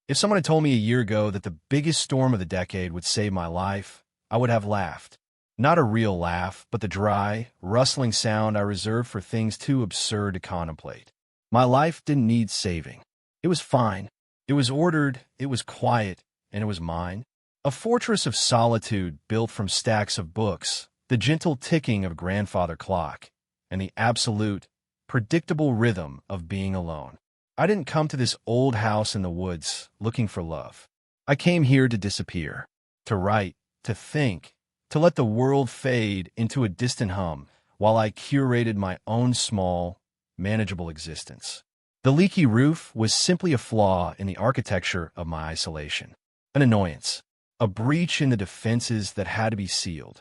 If someone had told me a year ago that the biggest storm of the decade would save my life, I would have laughed. Not a real laugh, but the dry, rustling sound I reserve for things too absurd to contemplate. My life didn't need saving. It was fine. It was ordered, it was quiet, and it was mine. A fortress of solitude built from stacks of books, the gentle ticking of a grandfather clock, and the absolute, predictable rhythm of being alone. I didn't come to this old house in the woods looking for love. I came here to disappear, to write, to think, to let the world fade into a distant hum while I curated my own small, manageable existence. The leaky roof was simply a flaw in the architecture of my isolation, an annoyance, a breach in the defenses that had to be sealed.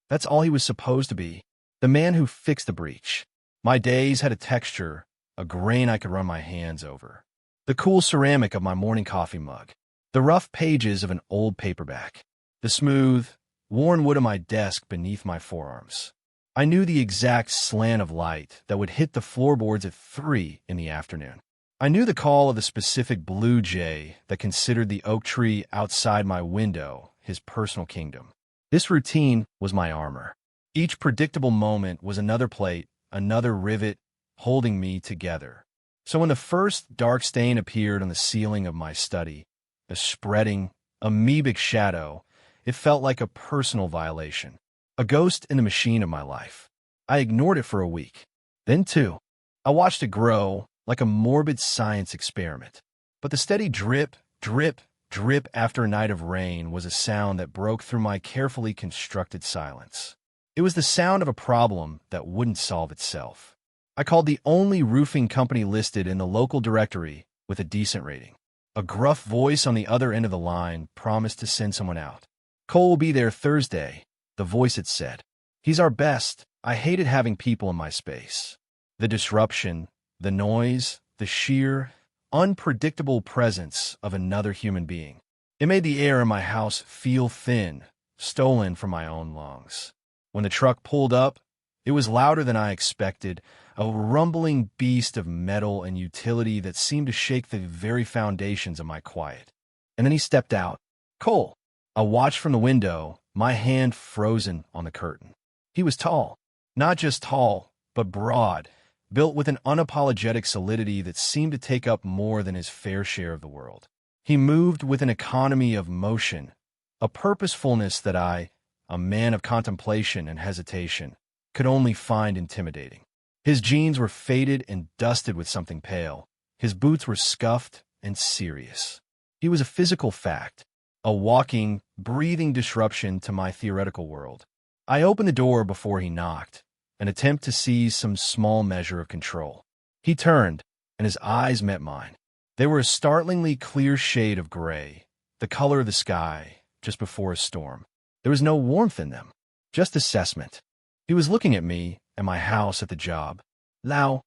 That's all he was supposed to be, the man who fixed the breach. My days had a texture, a grain I could run my hands over. The cool ceramic of my morning coffee mug, the rough pages of an old paperback, the smooth, worn wood of my desk beneath my forearms. I knew the exact slant of light that would hit the floorboards at 3 in the afternoon. I knew the call of the specific blue jay that considered the oak tree outside my window his personal kingdom. This routine was my armor. Each predictable moment was another plate, another rivet, holding me together. So when the first dark stain appeared on the ceiling of my study, a spreading, amoebic shadow, it felt like a personal violation, a ghost in the machine of my life. I ignored it for a week. Then 2. I watched it grow like a morbid science experiment. But the steady drip, drip, drip after a night of rain was a sound that broke through my carefully constructed silence. It was the sound of a problem that wouldn't solve itself. I called the only roofing company listed in the local directory with a decent rating. A gruff voice on the other end of the line promised to send someone out. "Cole will be there Thursday," the voice had said. "He's our best. I hated having people in my space." The disruption, the noise, the sheer, unpredictable presence of another human being. It made the air in my house feel thin, stolen from my own lungs. When the truck pulled up, it was louder than I expected, a rumbling beast of metal and utility that seemed to shake the very foundations of my quiet. And then he stepped out. Cole. I watched from the window, my hand frozen on the curtain. He was tall. Not just tall, but broad, built with an unapologetic solidity that seemed to take up more than his fair share of the world. He moved with an economy of motion, a purposefulness that I, a man of contemplation and hesitation, could only find intimidating. His jeans were faded and dusted with something pale. His boots were scuffed and serious. He was a physical fact, a walking, breathing disruption to my theoretical world. I opened the door before he knocked, an attempt to seize some small measure of control. He turned, and his eyes met mine. They were a startlingly clear shade of gray, the color of the sky just before a storm. There was no warmth in them, just assessment. He was looking at me and my house at the job. "Lau."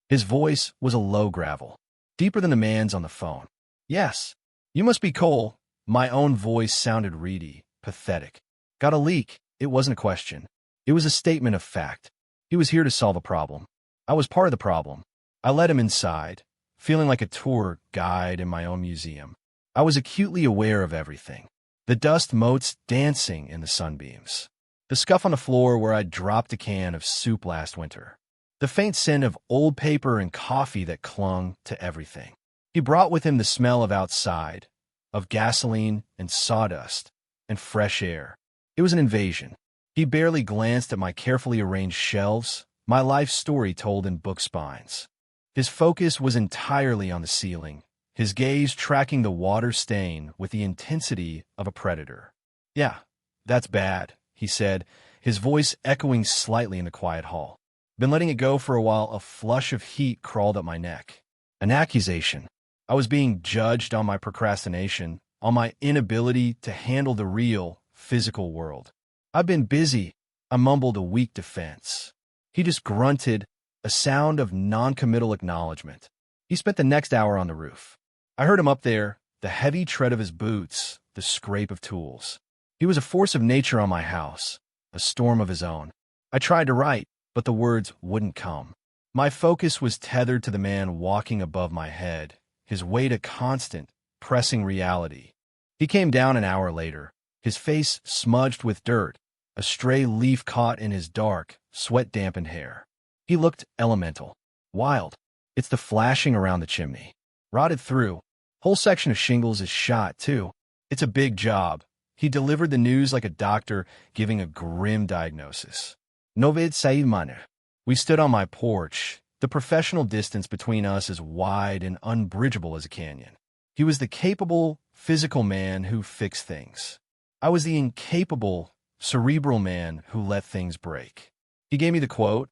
His voice was a low gravel, deeper than the man's on the phone. "Yes, you must be Cole." My own voice sounded reedy, pathetic. "Got a leak." It wasn't a question. It was a statement of fact. He was here to solve a problem. I was part of the problem. I led him inside, feeling like a tour guide in my own museum. I was acutely aware of everything. The dust motes dancing in the sunbeams. The scuff on the floor where I'd dropped a can of soup last winter. The faint scent of old paper and coffee that clung to everything. He brought with him the smell of outside, of gasoline and sawdust and fresh air. It was an invasion. He barely glanced at my carefully arranged shelves, my life story told in book spines. His focus was entirely on the ceiling, his gaze tracking the water stain with the intensity of a predator. "Yeah, that's bad," he said, his voice echoing slightly in the quiet hall. "Been letting it go for a while." A flush of heat crawled up my neck. An accusation. I was being judged on my procrastination, on my inability to handle the real, physical world. "I've been busy," I mumbled a weak defense. He just grunted, a sound of non-committal acknowledgement. He spent the next hour on the roof. I heard him up there, the heavy tread of his boots, the scrape of tools. He was a force of nature on my house, a storm of his own. I tried to write, but the words wouldn't come. My focus was tethered to the man walking above my head, his weight a constant, pressing reality. He came down an hour later, his face smudged with dirt, a stray leaf caught in his dark, sweat-dampened hair. He looked elemental, wild. It's the flashing around the chimney. Rotted through. Whole section of shingles is shot, too. It's a big job. He delivered the news like a doctor giving a grim diagnosis. Novid Saïd. We stood on my porch. The professional distance between us is wide and unbridgeable as a canyon. He was the capable, physical man who fixed things. I was the incapable, cerebral man who let things break. He gave me the quote,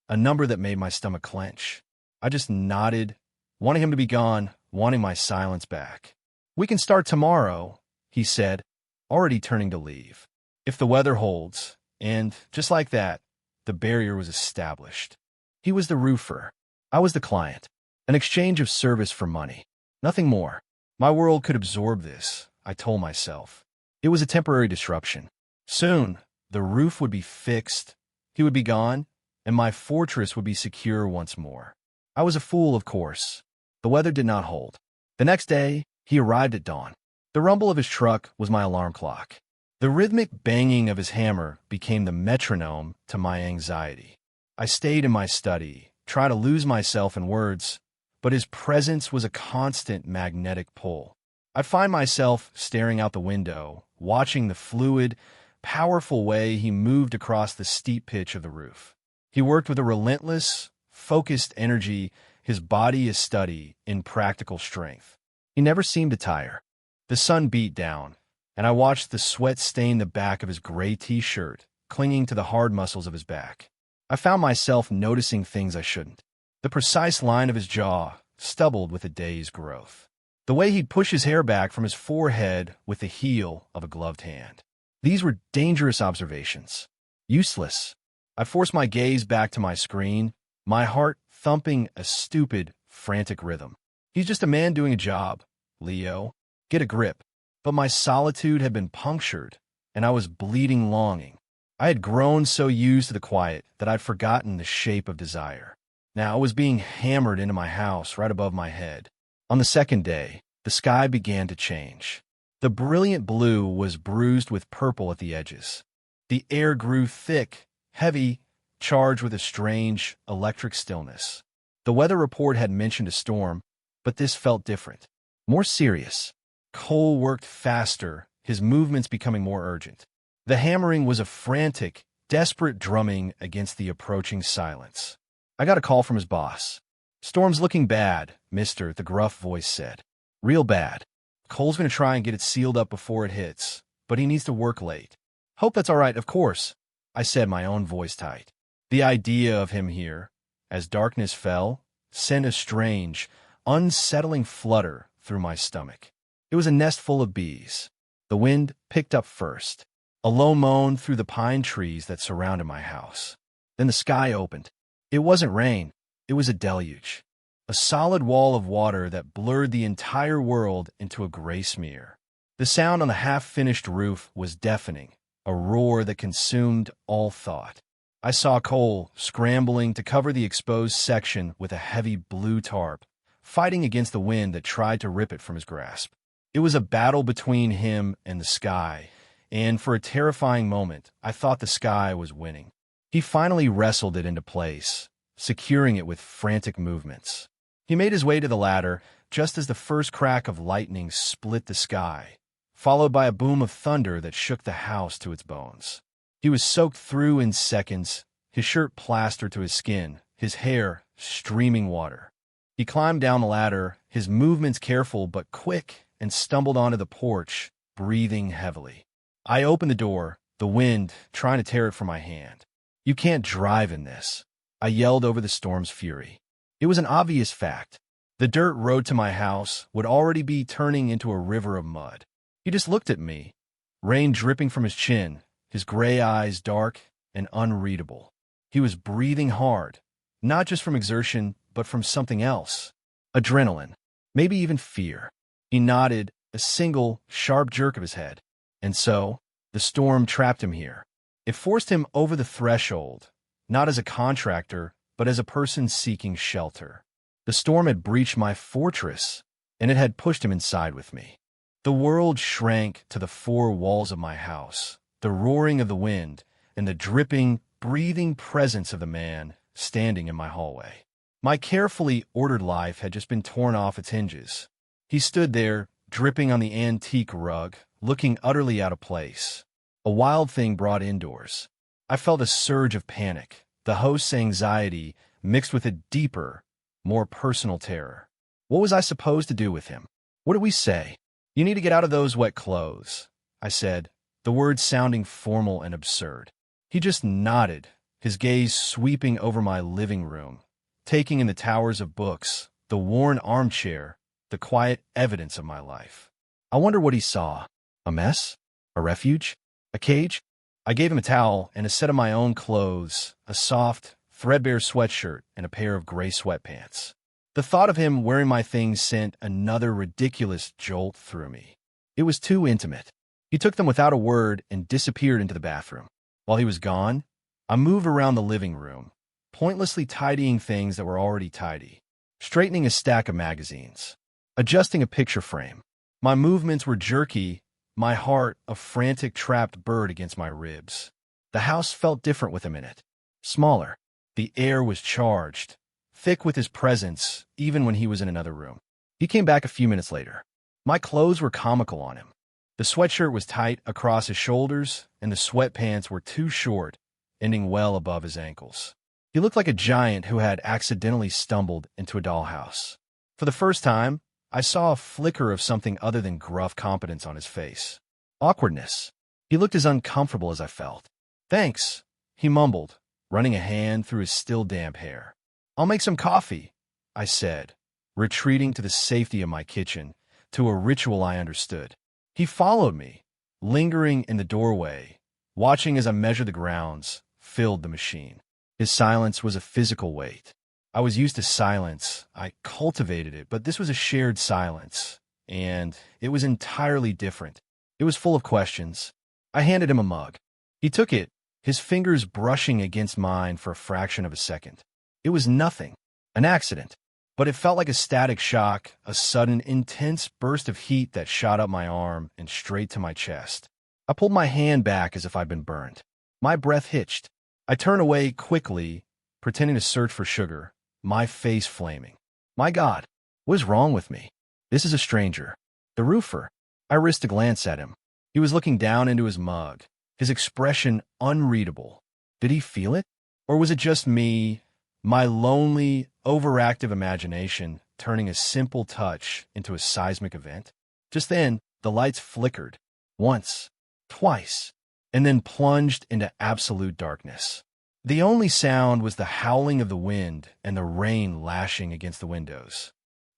a number that made my stomach clench. I just nodded, wanting him to be gone, wanting my silence back. We can start tomorrow, he said, already turning to leave. If the weather holds, and just like that, the barrier was established. He was the roofer. I was the client. An exchange of service for money. Nothing more. My world could absorb this, I told myself. It was a temporary disruption. Soon, the roof would be fixed, he would be gone, and my fortress would be secure once more. I was a fool, of course. The weather did not hold. The next day, he arrived at dawn. The rumble of his truck was my alarm clock. The rhythmic banging of his hammer became the metronome to my anxiety. I stayed in my study, trying to lose myself in words, but his presence was a constant magnetic pull. I'd find myself staring out the window, watching the fluid, powerful way he moved across the steep pitch of the roof. He worked with a relentless, focused energy, his body a study in practical strength. He never seemed to tire. The sun beat down, and I watched the sweat stain the back of his gray t-shirt, clinging to the hard muscles of his back. I found myself noticing things I shouldn't. The precise line of his jaw, stubbled with a day's growth. The way he'd push his hair back from his forehead with the heel of a gloved hand. These were dangerous observations. Useless. I forced my gaze back to my screen, my heart thumping a stupid, frantic rhythm. He's just a man doing a job, Leo. Get a grip. But my solitude had been punctured, and I was bleeding longing. I had grown so used to the quiet that I'd forgotten the shape of desire. Now I was being hammered into my house right above my head. On the second day, the sky began to change. The brilliant blue was bruised with purple at the edges. The air grew thick, heavy, charged with a strange, electric stillness. The weather report had mentioned a storm, but this felt different, more serious. Cole worked faster, his movements becoming more urgent. The hammering was a frantic, desperate drumming against the approaching silence. I got a call from his boss. "Storm's looking bad, mister," the gruff voice said. "Real bad. Cole's going to try and get it sealed up before it hits, but he needs to work late." "Hope that's all right, of course," I said, my own voice tight. The idea of him here, as darkness fell, sent a strange, unsettling flutter through my stomach. It was a nest full of bees. The wind picked up first, a low moan through the pine trees that surrounded my house. Then the sky opened. It wasn't rain. It was a deluge. A solid wall of water that blurred the entire world into a gray smear. The sound on the half-finished roof was deafening, a roar that consumed all thought. I saw Cole scrambling to cover the exposed section with a heavy blue tarp, fighting against the wind that tried to rip it from his grasp. It was a battle between him and the sky, and for a terrifying moment, I thought the sky was winning. He finally wrestled it into place, securing it with frantic movements. He made his way to the ladder just as the first crack of lightning split the sky, followed by a boom of thunder that shook the house to its bones. He was soaked through in seconds, his shirt plastered to his skin, his hair streaming water. He climbed down the ladder, his movements careful but quick, and stumbled onto the porch, breathing heavily. I opened the door, the wind trying to tear it from my hand. "You can't drive in this," I yelled over the storm's fury. It was an obvious fact. The dirt road to my house would already be turning into a river of mud. He just looked at me, rain dripping from his chin, his gray eyes dark and unreadable. He was breathing hard, not just from exertion, but from something else. Adrenaline, maybe even fear. He nodded, a single, sharp jerk of his head. And so, the storm trapped him here. It forced him over the threshold, not as a contractor, but as a person seeking shelter. The storm had breached my fortress, and it had pushed him inside with me. The world shrank to the four walls of my house, the roaring of the wind, and the dripping, breathing presence of the man standing in my hallway. My carefully ordered life had just been torn off its hinges. He stood there, dripping on the antique rug, looking utterly out of place. A wild thing brought indoors. I felt a surge of panic, the host's anxiety mixed with a deeper, more personal terror. What was I supposed to do with him? What did we say? "You need to get out of those wet clothes," I said, the words sounding formal and absurd. He just nodded, his gaze sweeping over my living room, taking in the towers of books, the worn armchair, the quiet evidence of my life. I wonder what he saw. A mess? A refuge? A cage? I gave him a towel and a set of my own clothes, a soft, threadbare sweatshirt and a pair of gray sweatpants. The thought of him wearing my things sent another ridiculous jolt through me. It was too intimate. He took them without a word and disappeared into the bathroom. While he was gone, I moved around the living room, pointlessly tidying things that were already tidy, straightening a stack of magazines, adjusting a picture frame. My movements were jerky, my heart a frantic trapped bird against my ribs. The house felt different with him in it. Smaller. The air was charged, thick with his presence, even when he was in another room. He came back a few minutes later. My clothes were comical on him. The sweatshirt was tight across his shoulders, and the sweatpants were too short, ending well above his ankles. He looked like a giant who had accidentally stumbled into a dollhouse. For the first time, I saw a flicker of something other than gruff competence on his face. Awkwardness. He looked as uncomfortable as I felt. "Thanks," he mumbled, running a hand through his still damp hair. "I'll make some coffee," I said, retreating to the safety of my kitchen, to a ritual I understood. He followed me, lingering in the doorway, watching as I measured the grounds, filled the machine. His silence was a physical weight. I was used to silence. I cultivated it, but this was a shared silence, and it was entirely different. It was full of questions. I handed him a mug. He took it, his fingers brushing against mine for a fraction of a second. It was nothing, an accident, but it felt like a static shock, a sudden, intense burst of heat that shot up my arm and straight to my chest. I pulled my hand back as if I'd been burned. My breath hitched. I turned away quickly, pretending to search for sugar, my face flaming. My God, what is wrong with me? This is a stranger. The roofer. I risked a glance at him. He was looking down into his mug, his expression unreadable. Did he feel it? Or was it just me, my lonely, overactive imagination, turning a simple touch into a seismic event? Just then, the lights flickered. Once, twice, and then plunged into absolute darkness. The only sound was the howling of the wind and the rain lashing against the windows.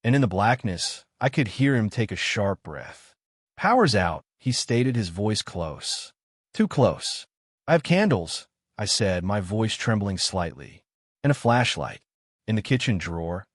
And in the blackness, I could hear him take a sharp breath. "Power's out," he stated, his voice close. Too close. "I have candles," I said, my voice trembling slightly. "And a flashlight." In the kitchen drawer.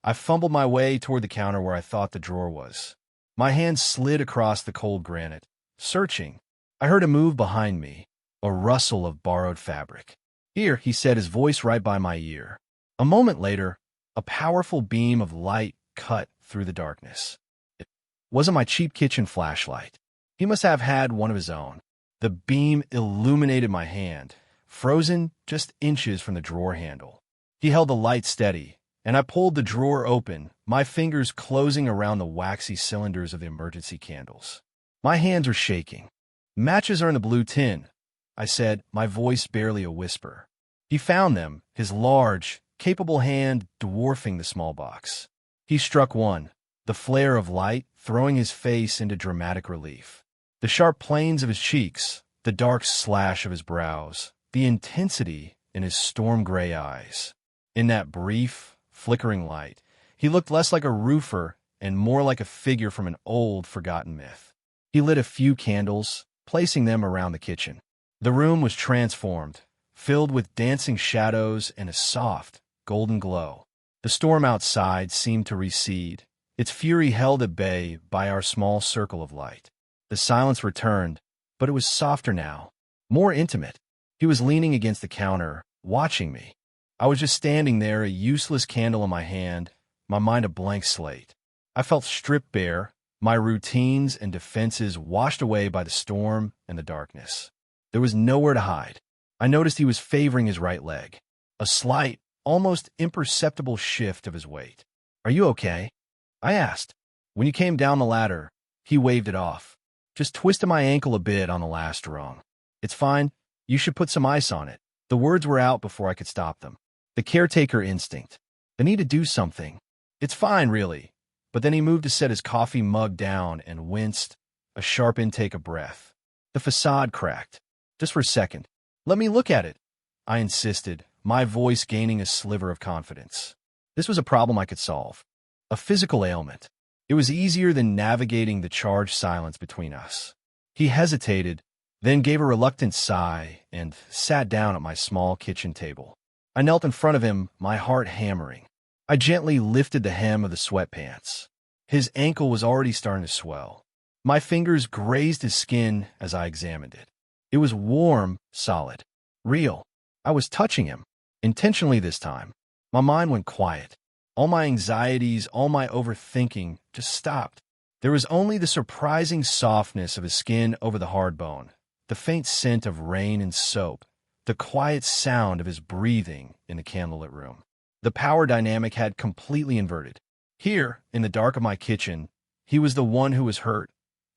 I fumbled my way toward the counter where I thought the drawer was. My hand slid across the cold granite, searching. I heard a move behind me, a rustle of borrowed fabric. "Here," he said, his voice right by my ear. A moment later, a powerful beam of light cut through the darkness. It wasn't my cheap kitchen flashlight. He must have had one of his own. The beam illuminated my hand, frozen just inches from the drawer handle. He held the light steady, and I pulled the drawer open, my fingers closing around the waxy cylinders of the emergency candles. My hands were shaking. "Matches are in the blue tin," I said, my voice barely a whisper. He found them, his large, capable hand dwarfing the small box. He struck one, the flare of light throwing his face into dramatic relief. The sharp planes of his cheeks, the dark slash of his brows, the intensity in his storm-gray eyes. In that brief, flickering light, he looked less like a roofer and more like a figure from an old, forgotten myth. He lit a few candles, placing them around the kitchen. The room was transformed, filled with dancing shadows and a soft, golden glow. The storm outside seemed to recede, its fury held at bay by our small circle of light. The silence returned, but it was softer now, more intimate. He was leaning against the counter, watching me. I was just standing there, a useless candle in my hand, my mind a blank slate. I felt stripped bare, my routines and defenses washed away by the storm and the darkness. There was nowhere to hide. I noticed he was favoring his right leg, a slight, almost imperceptible shift of his weight. "Are you okay?" I asked. When you came down the ladder, he waved it off. "Just twisted my ankle a bit on the last rung. It's fine. You should put some ice on it." The words were out before I could stop them. The caretaker instinct. The need to do something. "It's fine, really." But then he moved to set his coffee mug down and winced, a sharp intake of breath. The facade cracked. "Just for a second. Let me look at it," I insisted, my voice gaining a sliver of confidence. This was a problem I could solve. A physical ailment. It was easier than navigating the charged silence between us. He hesitated, then gave a reluctant sigh and sat down at my small kitchen table. I knelt in front of him, my heart hammering. I gently lifted the hem of the sweatpants. His ankle was already starting to swell. My fingers grazed his skin as I examined it. It was warm, solid, real. I was touching him, intentionally this time. My mind went quiet. All my anxieties, all my overthinking just stopped. There was only the surprising softness of his skin over the hard bone, the faint scent of rain and soap, the quiet sound of his breathing in the candlelit room. The power dynamic had completely inverted. Here, in the dark of my kitchen, he was the one who was hurt,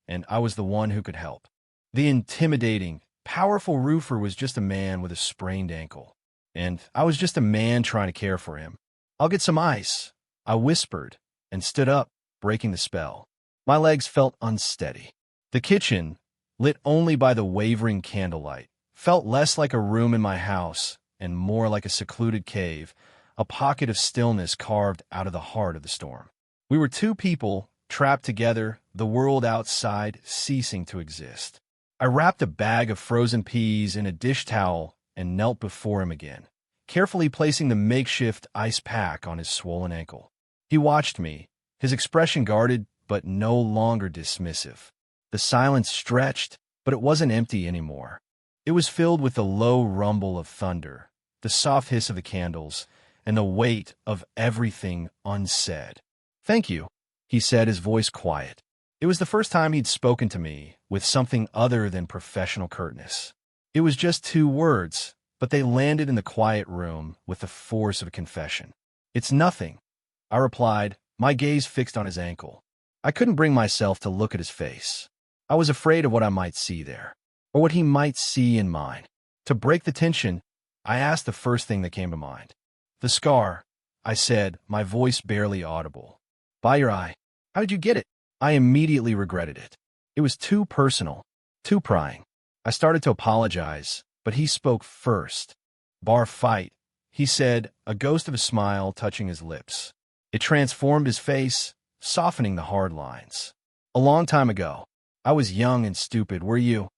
and I was the one who could help. The intimidating, powerful roofer was just a man with a sprained ankle, and I was just a man trying to care for him. "I'll get some ice," I whispered, and stood up, breaking the spell. My legs felt unsteady. The kitchen, lit only by the wavering candlelight, felt less like a room in my house and more like a secluded cave, a pocket of stillness carved out of the heart of the storm. We were two people, trapped together, the world outside ceasing to exist. I wrapped a bag of frozen peas in a dish towel and knelt before him again, carefully placing the makeshift ice pack on his swollen ankle. He watched me, his expression guarded but no longer dismissive. The silence stretched, but it wasn't empty anymore. It was filled with the low rumble of thunder, the soft hiss of the candles, and the weight of everything unsaid. "Thank you," he said, his voice quiet. It was the first time he'd spoken to me with something other than professional curtness. It was just 2 words, but they landed in the quiet room with the force of a confession. "It's nothing," I replied, my gaze fixed on his ankle. I couldn't bring myself to look at his face. I was afraid of what I might see there, or what he might see in mine. To break the tension, I asked the first thing that came to mind. "The scar," I said, my voice barely audible. "By your eye. How did you get it?" I immediately regretted it. It was too personal, too prying. I started to apologize, but he spoke first. "Bar fight," he said, a ghost of a smile touching his lips. It transformed his face, softening the hard lines. "A long time ago. I was young and stupid. Were you?"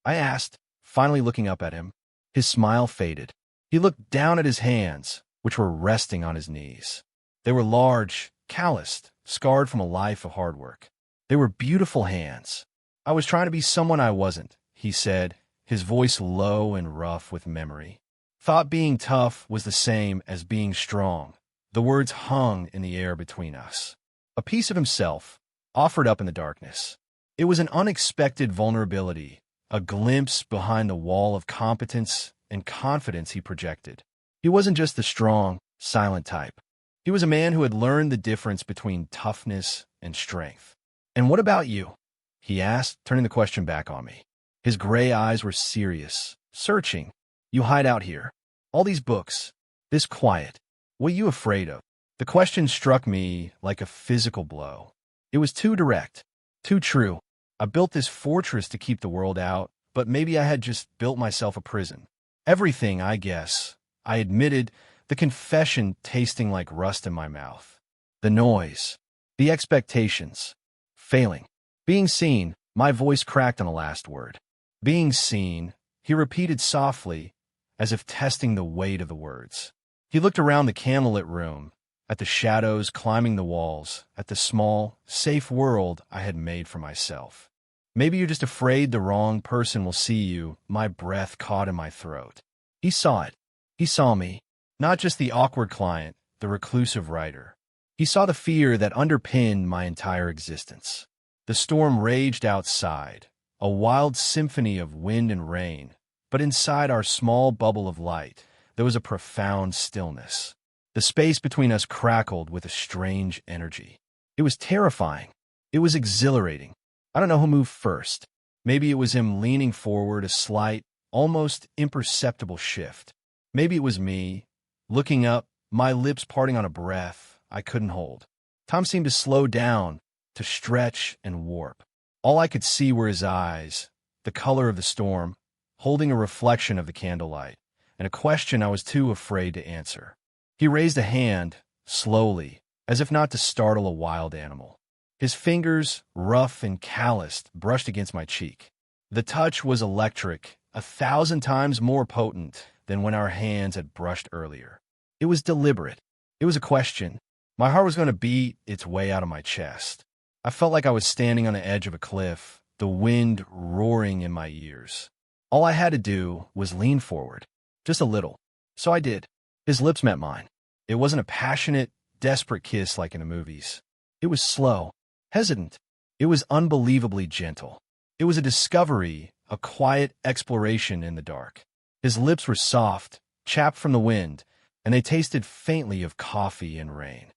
I asked, finally looking up at him. His smile faded. He looked down at his hands, which were resting on his knees. They were large, calloused, scarred from a life of hard work. They were beautiful hands. "I was trying to be someone I wasn't," he said, his voice low and rough with memory. "Thought being tough was the same as being strong." The words hung in the air between us. A piece of himself, offered up in the darkness. It was an unexpected vulnerability, a glimpse behind the wall of competence and confidence he projected. He wasn't just the strong, silent type. He was a man who had learned the difference between toughness and strength. "And what about you?" he asked, turning the question back on me. His gray eyes were serious, searching. "You hide out here. All these books. This quiet. What are you afraid of?" The question struck me like a physical blow. It was too direct, too true. I built this fortress to keep the world out, but maybe I had just built myself a prison. Everything, I guess. I admitted, the confession tasting like rust in my mouth. The noise. The expectations. Failing. Being seen. My voice cracked on the last word. "Being seen," he repeated softly, as if testing the weight of the words. He looked around the candlelit room, at the shadows climbing the walls, at the small, safe world I had made for myself. "Maybe you're just afraid the wrong person will see you." My breath caught in my throat. He saw it. He saw me. Not just the awkward client, the reclusive writer. He saw the fear that underpinned my entire existence. The storm raged outside, a wild symphony of wind and rain, but inside our small bubble of light, there was a profound stillness. The space between us crackled with a strange energy. It was terrifying. It was exhilarating. I don't know who moved first. Maybe it was him leaning forward, a slight, almost imperceptible shift. Maybe it was me, looking up, my lips parting on a breath I couldn't hold. Tom seemed to slow down, to stretch and warp. All I could see were his eyes, the color of the storm, holding a reflection of the candlelight, and a question I was too afraid to answer. He raised a hand, slowly, as if not to startle a wild animal. His fingers, rough and calloused, brushed against my cheek. The touch was electric, 1,000 times more potent than when our hands had brushed earlier. It was deliberate. It was a question. My heart was going to beat its way out of my chest. I felt like I was standing on the edge of a cliff, the wind roaring in my ears. All I had to do was lean forward, just a little. So I did. His lips met mine. It wasn't a passionate, desperate kiss like in the movies. It was slow, hesitant. It was unbelievably gentle. It was a discovery, a quiet exploration in the dark. His lips were soft, chapped from the wind, and they tasted faintly of coffee and rain.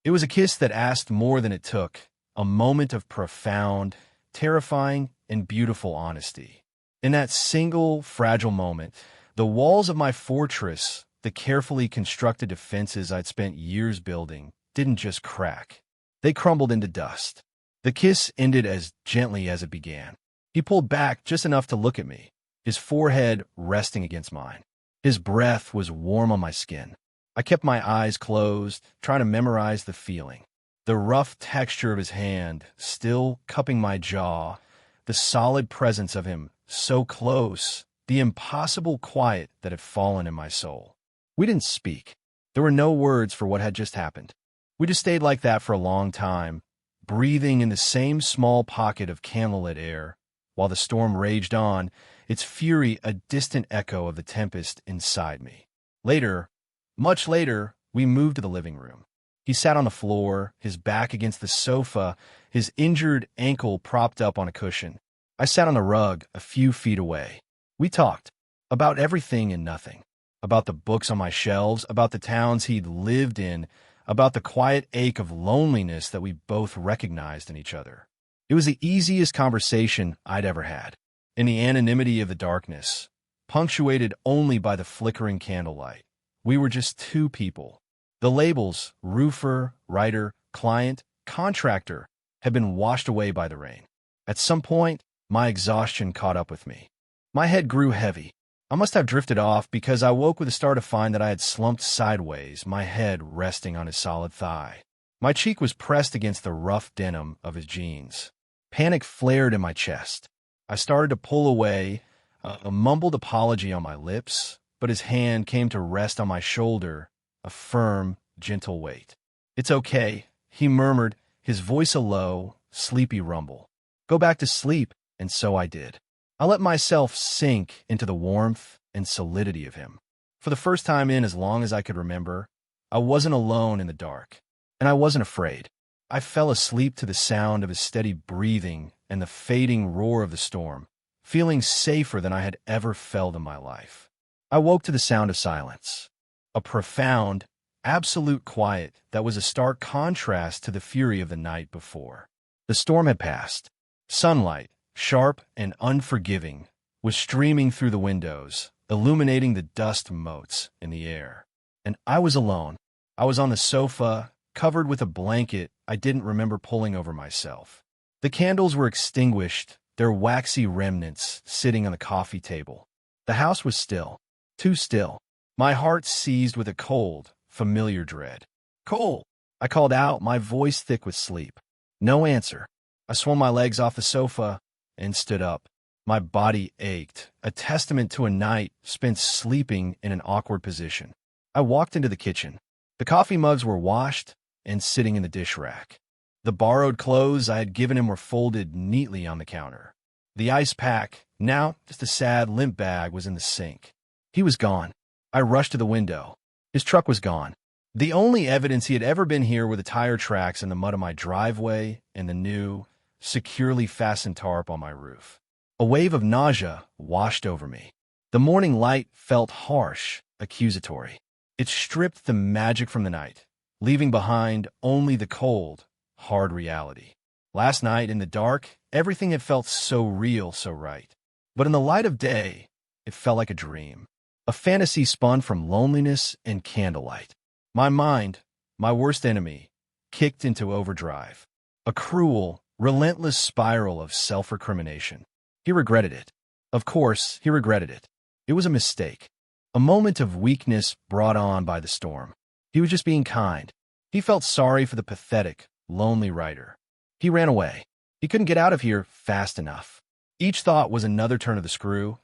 It was a kiss that asked more than it took, a moment of profound, terrifying, and beautiful honesty. In that single, fragile moment, the walls of my fortress, the carefully constructed defenses I'd spent years building, didn't just crack. They crumbled into dust. The kiss ended as gently as it began. He pulled back just enough to look at me, his forehead resting against mine. His breath was warm on my skin. I kept my eyes closed, trying to memorize the feeling. The rough texture of his hand, still cupping my jaw, the solid presence of him, so close, the impossible quiet that had fallen in my soul. We didn't speak. There were no words for what had just happened. We just stayed like that for a long time, breathing in the same small pocket of candlelit air, while the storm raged on, its fury a distant echo of the tempest inside me. Later, much later, we moved to the living room. He sat on the floor, his back against the sofa, his injured ankle propped up on a cushion. I sat on the rug a few feet away. We talked about everything and nothing, about the books on my shelves, about the towns he'd lived in, about the quiet ache of loneliness that we both recognized in each other. It was the easiest conversation I'd ever had, in the anonymity of the darkness, punctuated only by the flickering candlelight. We were just two people. The labels, roofer, writer, client, contractor, had been washed away by the rain. At some point, my exhaustion caught up with me. My head grew heavy. I must have drifted off because I woke with a start to find that I had slumped sideways, my head resting on his solid thigh. My cheek was pressed against the rough denim of his jeans. Panic flared in my chest. I started to pull away, a mumbled apology on my lips, but his hand came to rest on my shoulder, a firm, gentle weight. "It's okay," he murmured, his voice a low, sleepy rumble. "Go back to sleep," and so I did. I let myself sink into the warmth and solidity of him. For the first time in as long as I could remember, I wasn't alone in the dark, and I wasn't afraid. I fell asleep to the sound of his steady breathing and the fading roar of the storm, feeling safer than I had ever felt in my life. I woke to the sound of silence, a profound, absolute quiet that was a stark contrast to the fury of the night before. The storm had passed. Sunlight, sharp and unforgiving, was streaming through the windows, illuminating the dust motes in the air. And I was alone. I was on the sofa, covered with a blanket I didn't remember pulling over myself. The candles were extinguished, their waxy remnants sitting on the coffee table. The house was still, too still. My heart seized with a cold, familiar dread. "Cole!" I called out, my voice thick with sleep. No answer. I swung my legs off the sofa and stood up. My body ached, a testament to a night spent sleeping in an awkward position. I walked into the kitchen. The coffee mugs were washed and sitting in the dish rack. The borrowed clothes I had given him were folded neatly on the counter. The ice pack, now just a sad, limp bag, was in the sink. He was gone. I rushed to the window. His truck was gone. The only evidence he had ever been here were the tire tracks in the mud of my driveway and the new, securely fastened tarp on my roof. A wave of nausea washed over me. The morning light felt harsh, accusatory. It stripped the magic from the night, leaving behind only the cold, hard reality. Last night, in the dark, everything had felt so real, so right. But in the light of day, it felt like a dream, a fantasy spun from loneliness and candlelight. My mind, my worst enemy, kicked into overdrive, a cruel, relentless spiral of self-recrimination. He regretted it. Of course, he regretted it. It was a mistake, a moment of weakness brought on by the storm. He was just being kind. He felt sorry for the pathetic, lonely writer. He ran away. He couldn't get out of here fast enough. Each thought was another turn of the screw,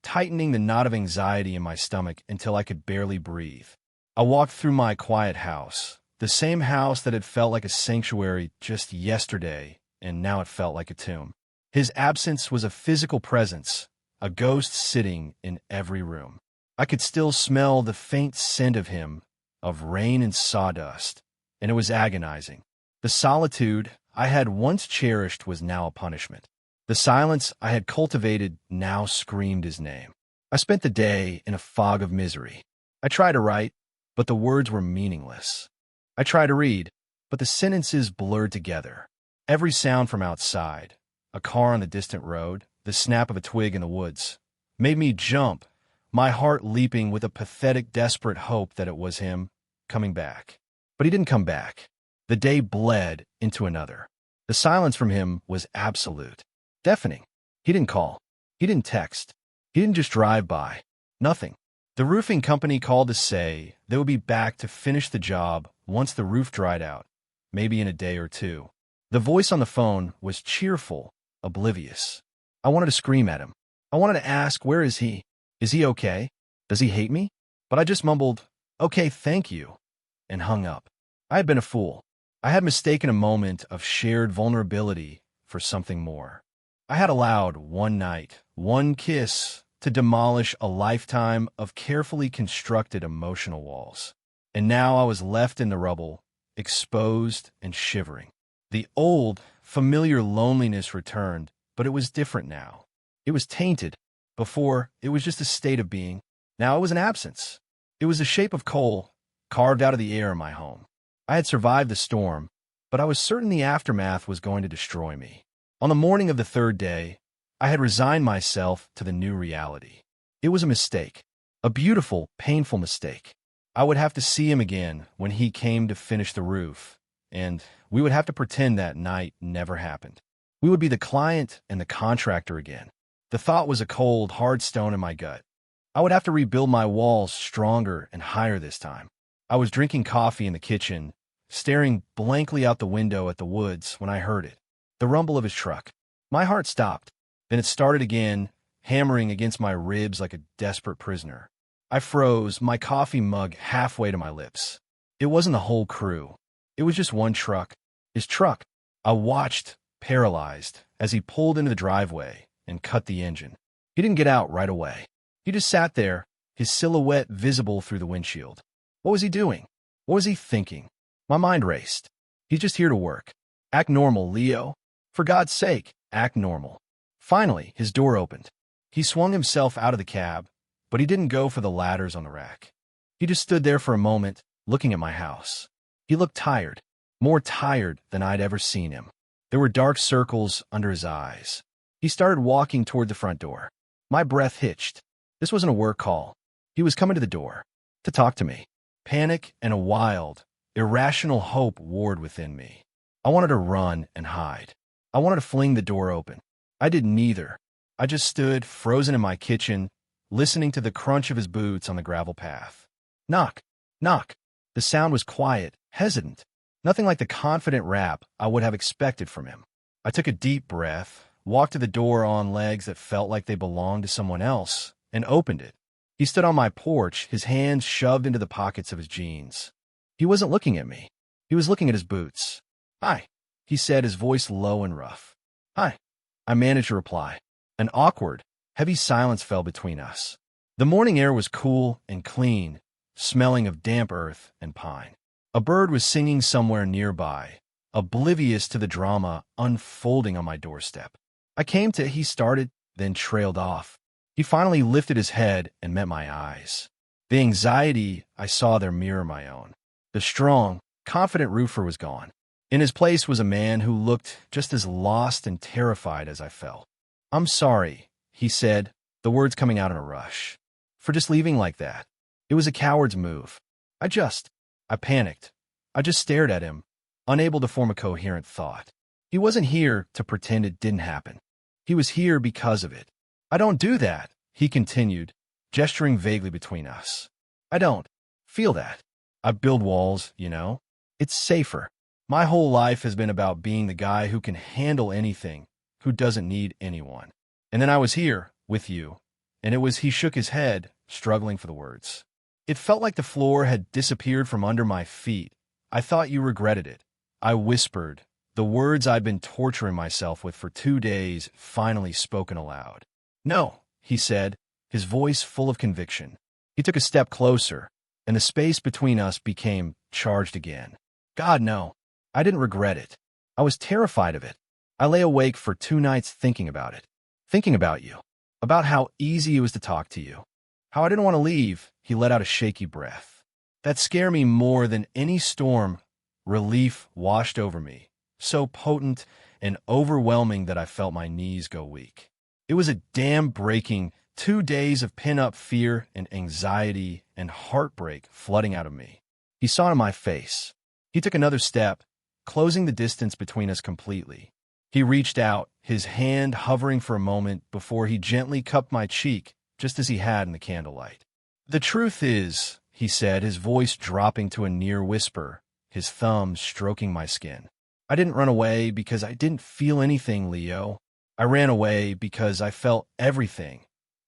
tightening the knot of anxiety in my stomach until I could barely breathe. I walked through my quiet house, the same house that had felt like a sanctuary just yesterday, and now it felt like a tomb. His absence was a physical presence, a ghost sitting in every room. I could still smell the faint scent of him, of rain and sawdust, and it was agonizing. The solitude I had once cherished was now a punishment. The silence I had cultivated now screamed his name. I spent the day in a fog of misery. I tried to write, but the words were meaningless. I tried to read, but the sentences blurred together. Every sound from outside, a car on the distant road, the snap of a twig in the woods, made me jump, my heart leaping with a pathetic, desperate hope that it was him coming back. But he didn't come back. The day bled into another. The silence from him was absolute, deafening. He didn't call. He didn't text. He didn't just drive by. Nothing. The roofing company called to say they would be back to finish the job once the roof dried out, maybe in a day or two. The voice on the phone was cheerful, oblivious. I wanted to scream at him. I wanted to ask, where is he? Is he okay? Does he hate me? But I just mumbled, okay, thank you, and hung up. I had been a fool. I had mistaken a moment of shared vulnerability for something more. I had allowed one night, one kiss, to demolish a lifetime of carefully constructed emotional walls. And now I was left in the rubble, exposed and shivering. The old, familiar loneliness returned, but it was different now. It was tainted. Before, it was just a state of being. Now it was an absence. It was the shape of coal, carved out of the air in my home. I had survived the storm, but I was certain the aftermath was going to destroy me. On the morning of the third day, I had resigned myself to the new reality. It was a mistake, a beautiful, painful mistake. I would have to see him again when he came to finish the roof, and we would have to pretend that night never happened. We would be the client and the contractor again. The thought was a cold, hard stone in my gut. I would have to rebuild my walls stronger and higher this time. I was drinking coffee in the kitchen, staring blankly out the window at the woods when I heard it, the rumble of his truck. My heart stopped. Then it started again, hammering against my ribs like a desperate prisoner. I froze, my coffee mug halfway to my lips. It wasn't the whole crew. It was just one truck. His truck. I watched, paralyzed, as he pulled into the driveway and cut the engine. He didn't get out right away. He just sat there, his silhouette visible through the windshield. What was he doing? What was he thinking? My mind raced. He's just here to work. Act normal, Leo. For God's sake, act normal. Finally, his door opened. He swung himself out of the cab, but he didn't go for the ladders on the rack. He just stood there for a moment, looking at my house. He looked tired, more tired than I'd ever seen him. There were dark circles under his eyes. He started walking toward the front door. My breath hitched. This wasn't a work call. He was coming to the door to talk to me. Panic and a wild, irrational hope warred within me. I wanted to run and hide. I wanted to fling the door open. I did neither. I just stood, frozen in my kitchen, listening to the crunch of his boots on the gravel path. Knock, knock. The sound was quiet, hesitant, nothing like the confident rap I would have expected from him. I took a deep breath, walked to the door on legs that felt like they belonged to someone else, and opened it. He stood on my porch, his hands shoved into the pockets of his jeans. He wasn't looking at me. He was looking at his boots. Hi, he said, his voice low and rough. Hi. I managed to reply. An awkward, heavy silence fell between us. The morning air was cool and clean, smelling of damp earth and pine. A bird was singing somewhere nearby, oblivious to the drama unfolding on my doorstep. He started, then trailed off. He finally lifted his head and met my eyes. The anxiety I saw there mirror my own. The strong, confident roofer was gone. In his place was a man who looked just as lost and terrified as I felt. "I'm sorry," he said, the words coming out in a rush, "for just leaving like that. It was a coward's move. I panicked. I just stared at him, unable to form a coherent thought. He wasn't here to pretend it didn't happen. He was here because of it. I don't do that," he continued, gesturing vaguely between us. "I don't feel that. I build walls, you know. It's safer. My whole life has been about being the guy who can handle anything, who doesn't need anyone. And then I was here, with you." He shook his head, struggling for the words. "It felt like the floor had disappeared from under my feet. I thought you regretted it." I whispered, the words I'd been torturing myself with for 2 days finally spoken aloud. "No," he said, his voice full of conviction. He took a step closer, and the space between us became charged again. "God, no. I didn't regret it. I was terrified of it. I lay awake for 2 nights thinking about it. Thinking about you. About how easy it was to talk to you. How I didn't want to leave." He let out a shaky breath. "That scared me more than any storm." Relief washed over me, so potent and overwhelming that I felt my knees go weak. It was a dam-breaking 2 days of pin-up fear and anxiety and heartbreak flooding out of me. He saw it in my face. He took another step, closing the distance between us completely. He reached out, his hand hovering for a moment before he gently cupped my cheek, just as he had in the candlelight. "The truth is," he said, his voice dropping to a near whisper, his thumb stroking my skin, "I didn't run away because I didn't feel anything, Leo. I ran away because I felt everything."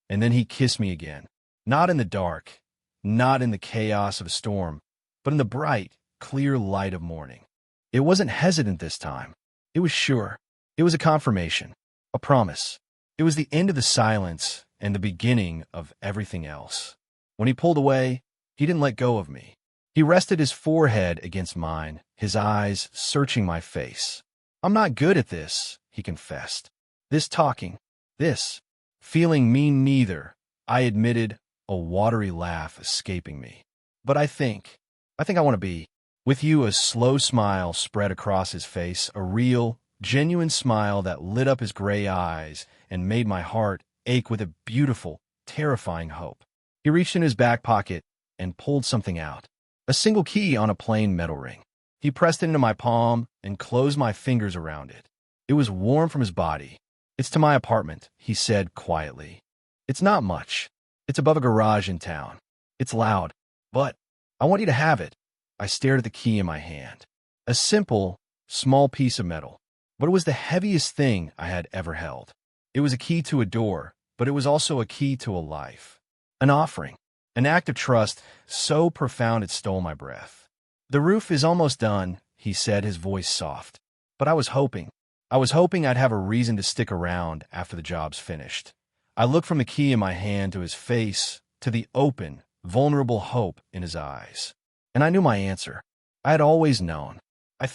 And then he kissed me again. Not in the dark, not in the chaos of a storm, but in the bright, clear light of morning. It wasn't hesitant this time. It was sure. It was a confirmation, a promise. It was the end of the silence and the beginning of everything else. When he pulled away, he didn't let go of me. He rested his forehead against mine, his eyes searching my face. "I'm not good at this," he confessed. "This talking, this feeling me neither," I admitted, a watery laugh escaping me. "But I think I want to be with you." A slow smile spread across his face, a real, genuine smile that lit up his gray eyes and made my heart ache with a beautiful, terrifying hope. He reached in his back pocket and pulled something out, a single key on a plain metal ring. He pressed it into my palm and closed my fingers around it. It was warm from his body. "It's to my apartment," he said quietly. "It's not much. It's above a garage in town. It's loud, but I want you to have it." I stared at the key in my hand. A simple, small piece of metal, but it was the heaviest thing I had ever held. It was a key to a door, but it was also a key to a life. An offering, an act of trust so profound it stole my breath. "The roof is almost done," he said, his voice soft. "But I was hoping I'd have a reason to stick around after the job's finished." I looked from the key in my hand to his face, to the open, vulnerable hope in his eyes. And I knew my answer. I had always known. I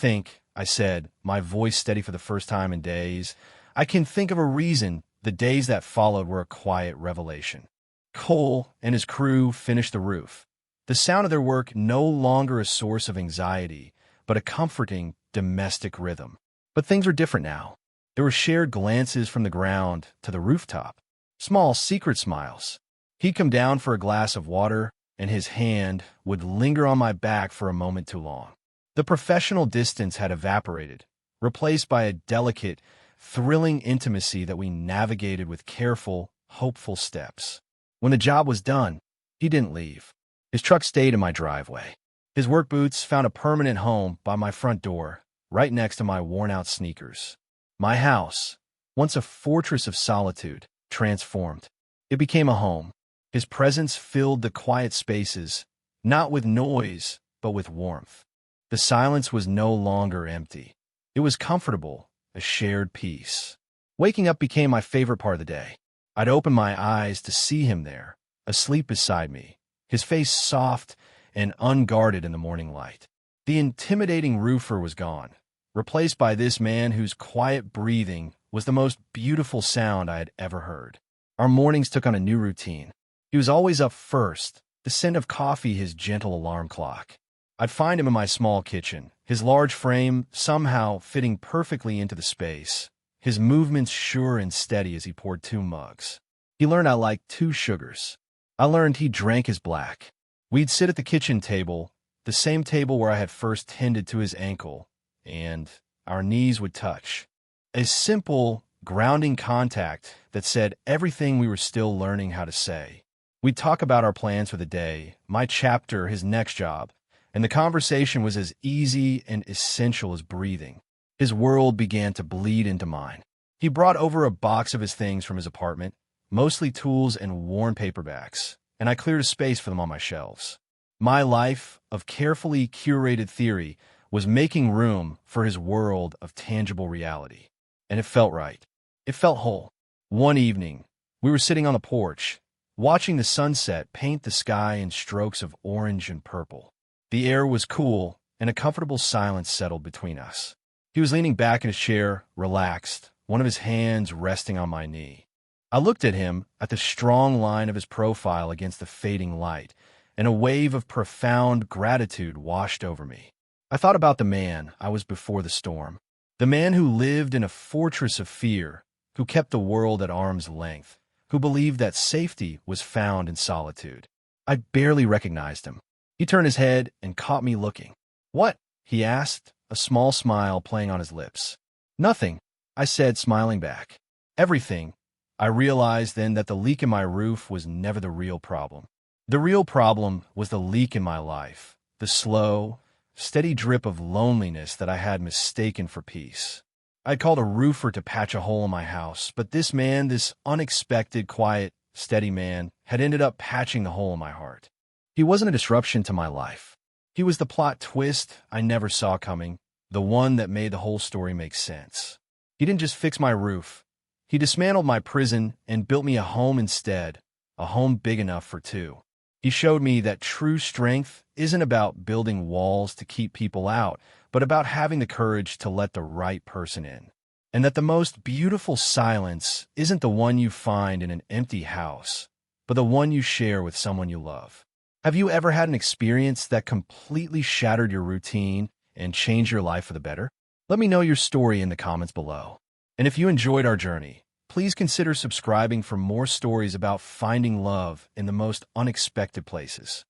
said, my voice steady for the first time in days. "I can think of a reason." The days that followed were a quiet revelation. Cole and his crew finished the roof. The sound of their work no longer a source of anxiety, but a comforting domestic rhythm. But things were different now. There were shared glances from the ground to the rooftop, small secret smiles. He'd come down for a glass of water, and his hand would linger on my back for a moment too long. The professional distance had evaporated, replaced by a delicate, thrilling intimacy that we navigated with careful, hopeful steps. When the job was done, he didn't leave. His truck stayed in my driveway. His work boots found a permanent home by my front door, right next to my worn-out sneakers. My house, once a fortress of solitude, transformed. It became a home. His presence filled the quiet spaces, not with noise, but with warmth. The silence was no longer empty. It was comfortable, a shared peace. Waking up became my favorite part of the day. I'd open my eyes to see him there, asleep beside me, his face soft and unguarded in the morning light. The intimidating roofer was gone, replaced by this man whose quiet breathing was the most beautiful sound I had ever heard. Our mornings took on a new routine. He was always up first, the scent of coffee his gentle alarm clock. I'd find him in my small kitchen, his large frame somehow fitting perfectly into the space, his movements sure and steady as he poured 2 mugs. He learned I liked 2 sugars. I learned he drank his black. We'd sit at the kitchen table, the same table where I had first tended to his ankle, and our knees would touch. A simple, grounding contact that said everything we were still learning how to say. We'd talk about our plans for the day, my chapter, his next job, and the conversation was as easy and essential as breathing. His world began to bleed into mine. He brought over a box of his things from his apartment, mostly tools and worn paperbacks, and I cleared a space for them on my shelves. My life of carefully curated theory was making room for his world of tangible reality. And it felt right. It felt whole. One evening, we were sitting on the porch, watching the sunset paint the sky in strokes of orange and purple. The air was cool, and a comfortable silence settled between us. He was leaning back in his chair, relaxed, one of his hands resting on my knee. I looked at him, at the strong line of his profile against the fading light, and a wave of profound gratitude washed over me. I thought about the man I was before the storm, the man who lived in a fortress of fear, who kept the world at arm's length, who believed that safety was found in solitude. I barely recognized him. He turned his head and caught me looking. "What?" he asked, a small smile playing on his lips. "Nothing," I said, smiling back. "Everything." I realized then that the leak in my roof was never the real problem. The real problem was the leak in my life, the slow, steady drip of loneliness that I had mistaken for peace. I'd called a roofer to patch a hole in my house, but this man, this unexpected, quiet, steady man, had ended up patching the hole in my heart. He wasn't a disruption to my life. He was the plot twist I never saw coming, the one that made the whole story make sense. He didn't just fix my roof. He dismantled my prison and built me a home instead, a home big enough for 2. He showed me that true strength isn't about building walls to keep people out, but about having the courage to let the right person in. And that the most beautiful silence isn't the one you find in an empty house, but the one you share with someone you love. Have you ever had an experience that completely shattered your routine and changed your life for the better? Let me know your story in the comments below. And if you enjoyed our journey, please consider subscribing for more stories about finding love in the most unexpected places.